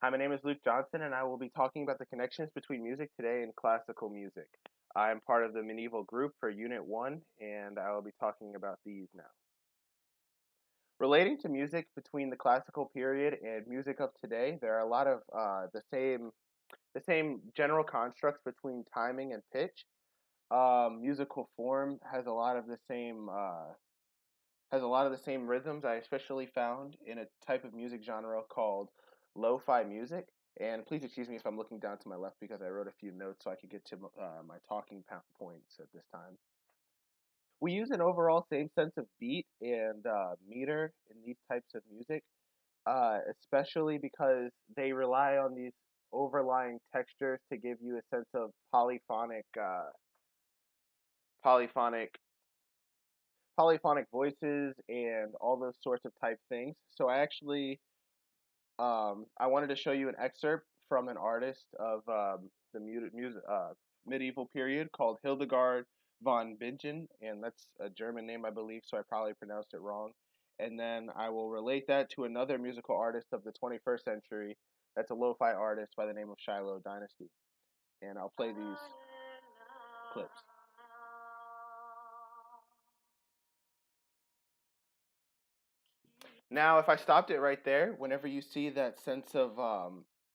Hi, my name is Luke Johnson, and I will be talking about the connections between music today and classical music. I'm part of the medieval group for Unit 1, and I will be talking about these now. Relating to music between the classical period and music of today, there are a lot of the same general constructs between timing and pitch. Musical form has a lot of the same rhythms I especially found in a type of music genre called lo-fi music. And please excuse me if I'm looking down to my left because I wrote a few notes so I could get to my talking points at this time. We use an overall same sense of beat and meter in these types of music, especially because they rely on these overlying textures to give you a sense of polyphonic polyphonic voices and all those sorts of type things. So I wanted to show you an excerpt from an artist of the medieval period called Hildegard von Bingen, and that's a German name, I believe, so I probably pronounced it wrong. And then I will relate that to another musical artist of the 21st century. That's a lo-fi artist by the name of Shiloh Dynasty. And I'll play these clips. Now, if I stopped it right there, whenever you see that sense of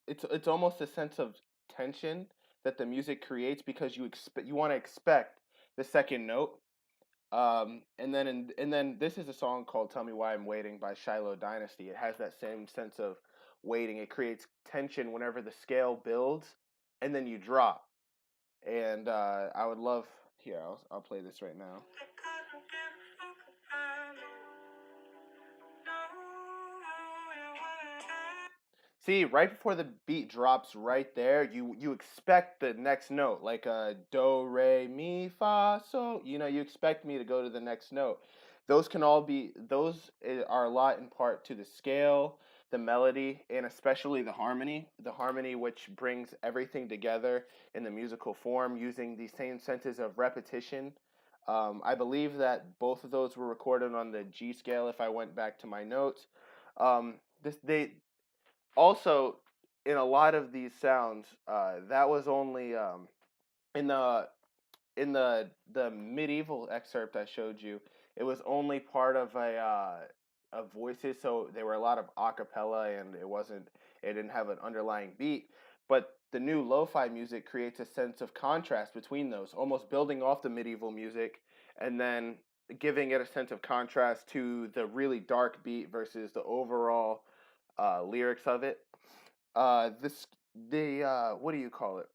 it's almost a sense of tension that the music creates because you want to expect the second note. And then this is a song called "Tell Me Why I'm Waiting" by Shiloh Dynasty. It has that same sense of waiting. It creates tension whenever the scale builds, and then you drop. And I would love here. I'll play this right now. See, right before the beat drops right there, you expect the next note, like a do, re, mi, fa, so. You expect me to go to the next note. Those are a lot in part to the scale, the melody, and especially the harmony. The harmony which brings everything together in the musical form using the same senses of repetition. I believe that both of those were recorded on the G scale if I went back to my notes. This they also in a lot of these sounds that was only in the medieval excerpt I showed you. It was only part of a of voices, so there were a lot of a cappella, and it didn't have an underlying beat. But the new lo-fi music creates a sense of contrast between those, almost building off the medieval music and then giving it a sense of contrast to the really dark beat versus the overall lyrics of it. This the What do you call it?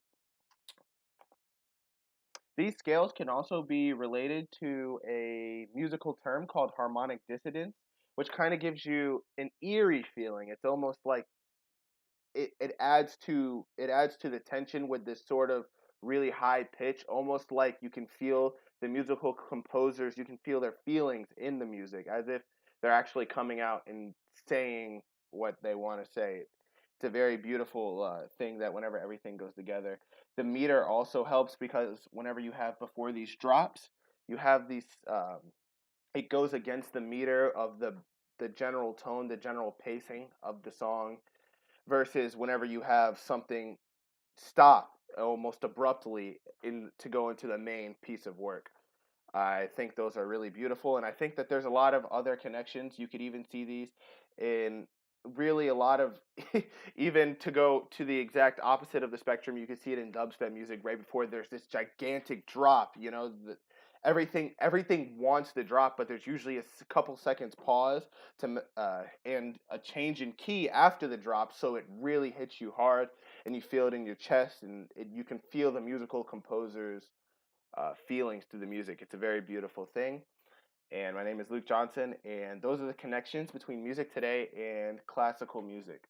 These scales can also be related to a musical term called harmonic dissonance, which kind of gives you an eerie feeling. It's almost like it adds to the tension with this sort of really high pitch, almost like you can feel the musical composers, you can feel their feelings in the music as if they're actually coming out and saying what they want to say. It's a very beautiful thing that whenever everything goes together. The meter also helps because whenever you have before these drops, you have these it goes against the meter of the general tone, the general pacing of the song versus whenever you have something stop almost abruptly in to go into the main piece of work. I think those are really beautiful, and I think that there's a lot of other connections. You could even see these in really a lot of even to go to the exact opposite of the spectrum. You can see it in dubstep music right before there's this gigantic drop. Everything wants to drop, but there's usually a couple seconds pause and a change in key after the drop, so it really hits you hard, and you feel it in your chest, and you can feel the musical composers feelings to the music. It's a very beautiful thing. And my name is Luke Johnson, and those are the connections between music today and classical music.